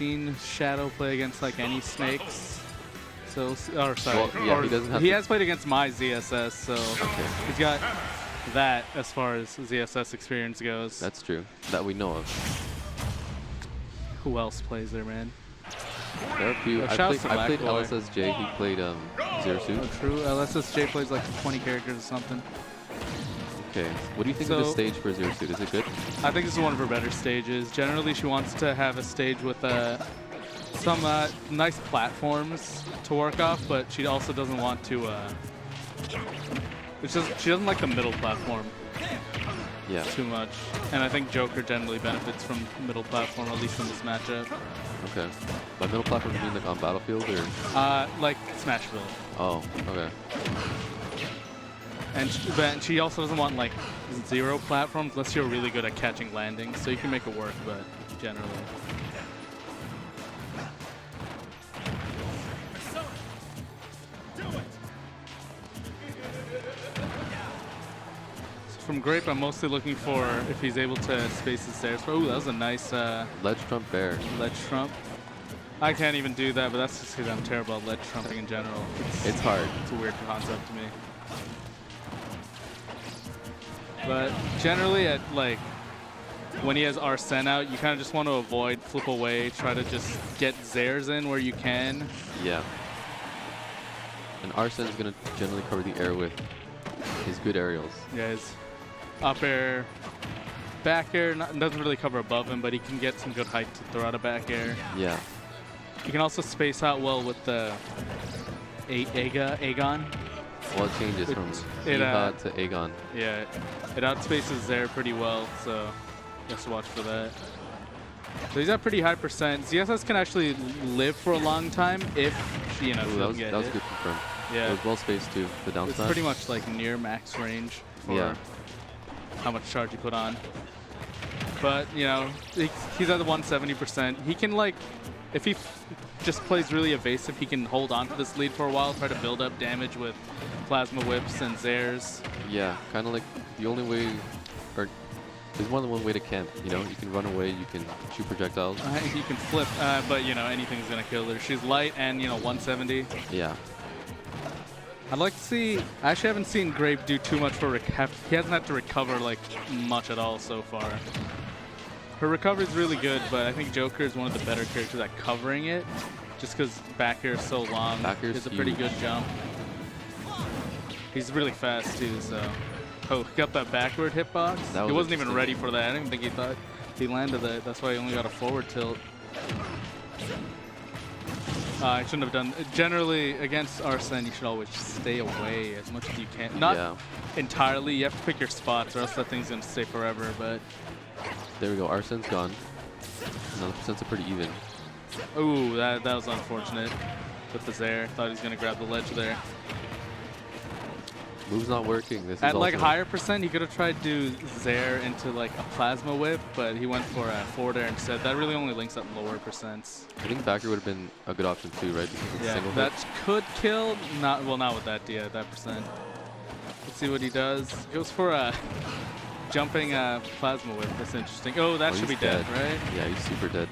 seen Shadow play against like any snakes. So, or sorry, well, yeah, or he doesn't have he has played against my ZSS, so Okay. he's got that as far as ZSS experience goes. That's true. That we know of. Who else plays there, man? There are a few. I played LSSJ. He played Zero Suit. Oh, true. LSSJ plays like 20 characters or something. Okay. What do you think of the stage for Zero Suit? Is it good? I think this is one of her better stages. Generally, she wants to have a stage with some nice platforms to work off, but she also doesn't want to. She doesn't like the middle platform. Yeah. Too much. And I think Joker generally benefits from middle platform, at least in this matchup. Okay. By middle platform, you mean like on Battlefield or? Like Smashville. Oh, okay. And she also doesn't want like zero platforms unless you're really good at catching landings. So you can make it work, but generally. From Grape, I'm mostly looking for if he's able to space his stairs. Oh, that was a nice ledge trump bear. Ledge trump. I can't even do that, but that's just because I'm terrible at ledge trumping in general. It's hard. It's a weird concept to me. But generally, at like when he has Arsene out, you kind of just want to avoid, flip away, try to just get Zares in where you can. Yeah. And Arsene is going to generally cover the air with his good aerials. Yeah, his up air, back air doesn't really cover above him, but he can get some good height to throw out a back air. Yeah. You can also space out well with the Aegon. Well, it changes from Iha to Aegon. Yeah, it outspaces there pretty well, so just watch for that. So he's at pretty high percent. ZSS can actually live for a long time if, you know, that was good confirmed. Yeah. It was well spaced too, the down It's smash. pretty much like near max range for how much charge you put on. But, you know, he's at the 170%. He can, like, if he just plays really evasive, he can hold on to this lead for a while, try to build up damage with Plasma Whips and Zares. Yeah, kind of like the only way, or there's more than one way to camp, you know? You can run away, you can shoot projectiles. You can flip, but, you know, anything's going to kill her. She's light and, you know, 170. Yeah. I'd like to see, I actually haven't seen Grape do too much for, he hasn't had to recover, like, much at all so far. Her recovery is really good, but I think Joker is one of the better characters at covering it, just because back air is so long. Back air is a pretty good jump. He's really fast, too, so. Oh, got that backward hitbox. He wasn't even ready for that. I didn't even think he thought he landed that. That's why he only got a forward tilt. I shouldn't have done. Generally, against Arsene, you should always stay away as much as you can. Not entirely. You have to pick your spots, or else that thing's going to stay forever. But there we go. Arsene's gone. Now the percents are pretty even. Ooh, that was unfortunate with the Zare. Thought he was going to grab the ledge there. Move's not working. This At is like higher percent, he could have tried to do Zare into like a Plasma Whip, but he went for a forward air instead. That really only links up lower percents. I think backer would have been a good option too, right? Yeah, that could kill. Not with that that percent. Let's see what he does. He goes for a jumping Plasma Whip. That's interesting. Oh, that should be dead, right? Yeah, he's super dead.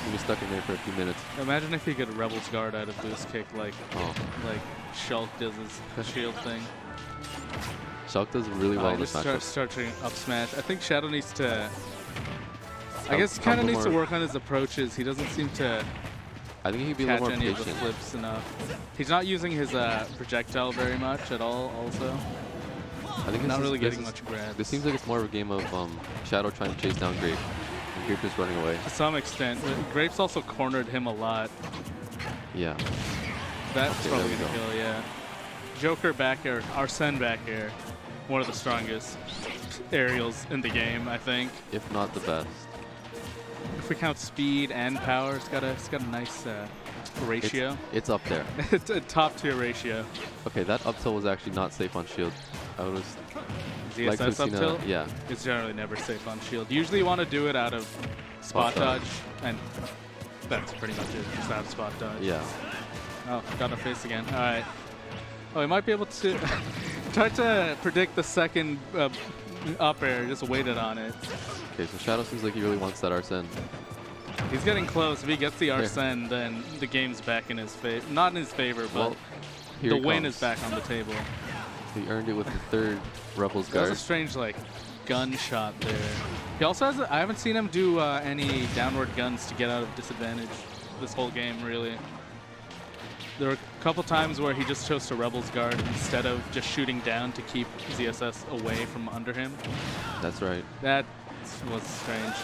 He was stuck in there for a few minutes. Imagine if he could Rebel's Guard out of boost kick like Shulk does his shield thing. Shulk does really well in this matchup. Starting up smash. I think Shadow needs to. I guess he kind of needs to work on his approaches. He doesn't seem to. I think he'd be a catch little more any patient. of the flips enough. He's not using his projectile very much at all. Also, I think not really getting much grabs. This seems like it's more of a game of Shadow trying to chase down Grape, and Grape just running away. To some extent, Grape's also cornered him a lot. Yeah. That's probably gonna kill. Yeah. Joker back air, Arsene back air, one of the strongest aerials in the game, I think. If not the best. If we count speed and power, it's got a nice ratio. It's up there. It's a top tier ratio. Okay, that up tilt was actually not safe on shield. I was ZSS up tilt? Yeah. It's generally never safe on shield. Usually you want to do it out of spot dodge, and that's pretty much it, just out of spot dodge. Yeah. Oh, got a face again. All right. Oh, he might be able to try to predict the second up air, just waited on it. Okay, so Shadow seems like he really wants that Arsene. He's getting close. If he gets the Arsene, then the game's back in his favor. Not in his favor, but the win is back on the table. He earned it with the third Rebels That guard. was a strange, like, gunshot there. He also has, I haven't seen him do any downward guns to get out of disadvantage this whole game, really. There were a couple times where he just chose to Rebels guard instead of just shooting down to keep ZSS away from under him. That's right. That was strange.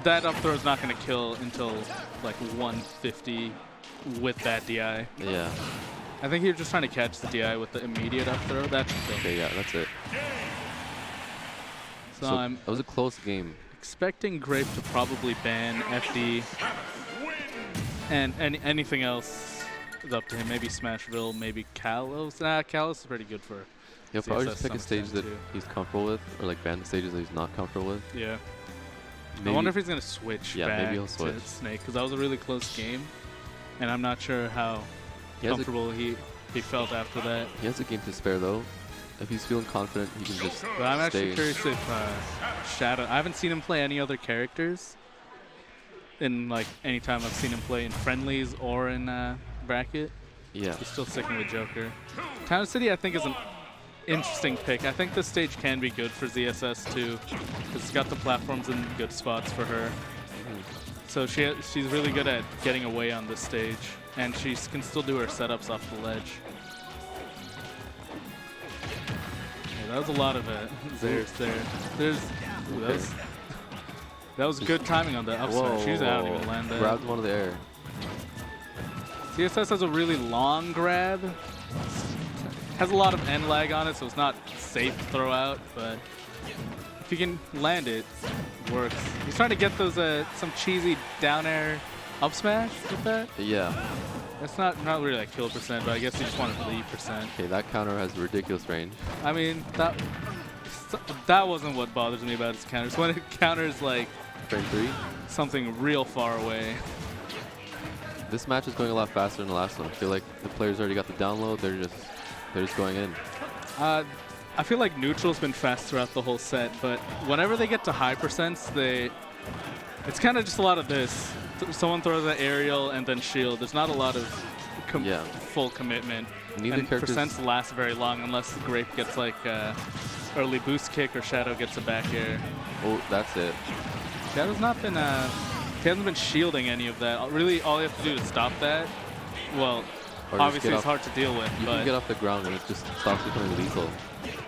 That up throw is not going to kill until like 150 with that DI. Yeah. I think he was just trying to catch the DI with the immediate up throw. That should kill. Okay, yeah, that's it. So I'm that was a close game. expecting Grape to probably ban FD and anything else is up to him. Maybe Smashville, maybe Kalos. Nah, Kalos is pretty good for He'll probably just CSS pick a some stage extent that too. he's comfortable with, or like ban the stages that he's not comfortable with. Yeah. Maybe, I wonder if he's going to switch Yeah, back maybe he'll switch. to Snake, because that was a really close game, and I'm not sure how he has comfortable he felt after that. He has a game to spare though. If he's feeling confident, he can just But I'm actually stay. curious if Shadow... I haven't seen him play any other characters in like any time I've seen him play in friendlies or in bracket. Yeah. He's still sticking with Joker. Town City, I think, is an interesting pick. I think this stage can be good for ZSS too, because it's got the platforms in good spots for her. So she's really good at getting away on this stage, and she can still do her setups off the ledge. Yeah, that was a lot of it. That was good timing on the upside. She's out even land that. Grabbed one of the air. CSS has a really long grab. Has a lot of end lag on it, so it's not safe to throw out, but if you can land it, it works. He's trying to get those some cheesy down air up smash with that. Yeah. That's not really like kill percent, but I guess he just wanted to leave percent. Okay, that counter has ridiculous range. I mean, that wasn't what bothers me about his counters. When it counters like Frame 3. something real far away. This match is going a lot faster than the last one. I feel like the players already got the download. They're just going in. I feel like neutral's been fast throughout the whole set, but whenever they get to high percents, it's kind of just a lot of this. Someone throws an aerial and then shield. There's not a lot of full commitment. Neither and characters percents last very long unless Grape gets like early boost kick or Shadow gets a back air. Oh, that's it. Shadow's not been he hasn't been shielding any of that. Really, all you have to do to stop that, well, Or obviously just it's hard to deal with. You but can get off the ground and it just stops becoming lethal.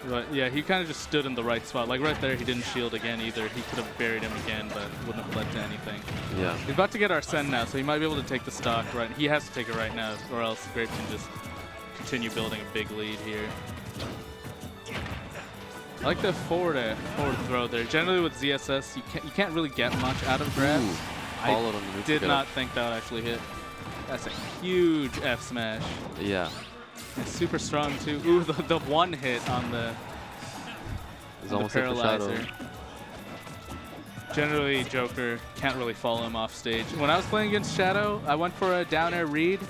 But yeah, he kind of just stood in the right spot. Like right there, he didn't shield again either. He could have buried him again, but wouldn't have led to anything. Yeah. He's about to get Arsene now, so he might be able to take the stock right. He has to take it right now, or else Grape can just continue building a big lead here. I like the forward throw there. Generally with ZSS, you can't really get much out of grabs. Followed on the I did not think that would actually hit. That's a huge F smash. Yeah. It's super strong too. Ooh, the one hit on the Almost like the paralyzer. Shadow. Generally, Joker can't really follow him off stage. When I was playing against Shadow, I went for a down air read,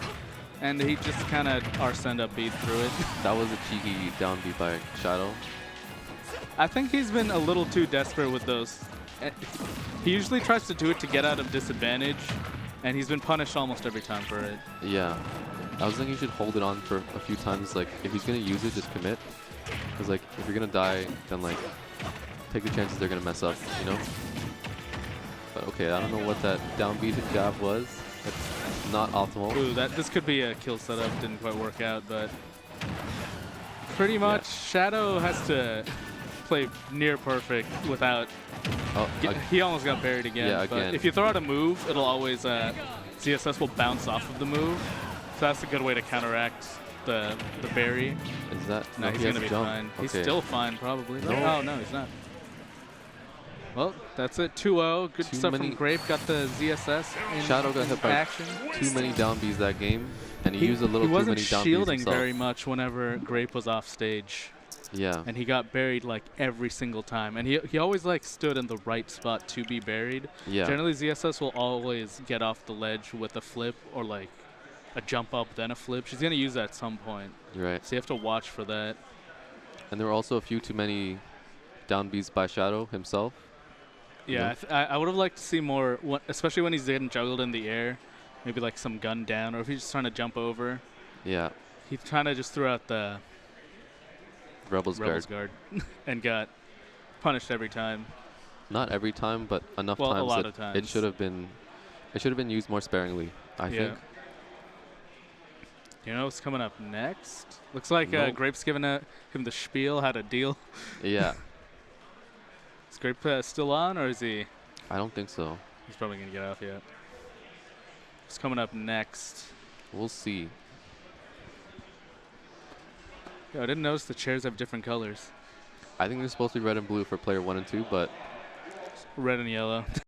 and he just kind of Arsene up beat through it. That was a cheeky down beat by Shadow. I think he's been a little too desperate with those. He usually tries to do it to get out of disadvantage, and he's been punished almost every time for it. Yeah. I was thinking you should hold it on for a few times. Like, if he's going to use it, just commit. Because, like, if you're going to die, then, like, take the chances they're going to mess up, you know? But, okay, I don't know what that downbeat jab was. It's not optimal. Ooh, this could be a kill setup. Didn't quite work out, but pretty much Shadow has to play near perfect without... Oh, he almost got buried again. Yeah, but again. if you throw out a move, it'll always... ZSS will bounce off of the move. So that's a good way to counteract the bury. Is that? No, he's going to be fine. Okay. He's still fine, probably. No. Oh, no, he's not. Well, that's it. 2-0. Good Too stuff many- from Grape. Got the ZSS in Shadow got hit by action. too many down Bs that game, and he used a little too many down Bs He wasn't shielding himself. very much whenever Grape was off stage. Yeah. And he got buried like every single time. And he always like stood in the right spot to be buried. Yeah. Generally, ZSS will always get off the ledge with a flip or like a jump up, then a flip. She's going to use that at some point. You're right. So you have to watch for that. And there were also a few too many down Bs by Shadow himself. Yeah, know? I would have liked to see more, especially when he's getting juggled in the air. Maybe like some gun down, or if he's just trying to jump over. Yeah. He's trying to just throw out the Rebels guard and got punished every time. Not every time, but enough Well, times a lot that of times. it should have been used more sparingly, I think. You know what's coming up next? Looks like Nope. Grape's giving him the spiel how to deal. Yeah. Is Grape still on, or is he? I don't think so. He's probably going to get off yet. What's coming up next? We'll see. Yo, I didn't notice the chairs have different colors. I think they're supposed to be red and blue for player 1 and 2, but Red and yellow.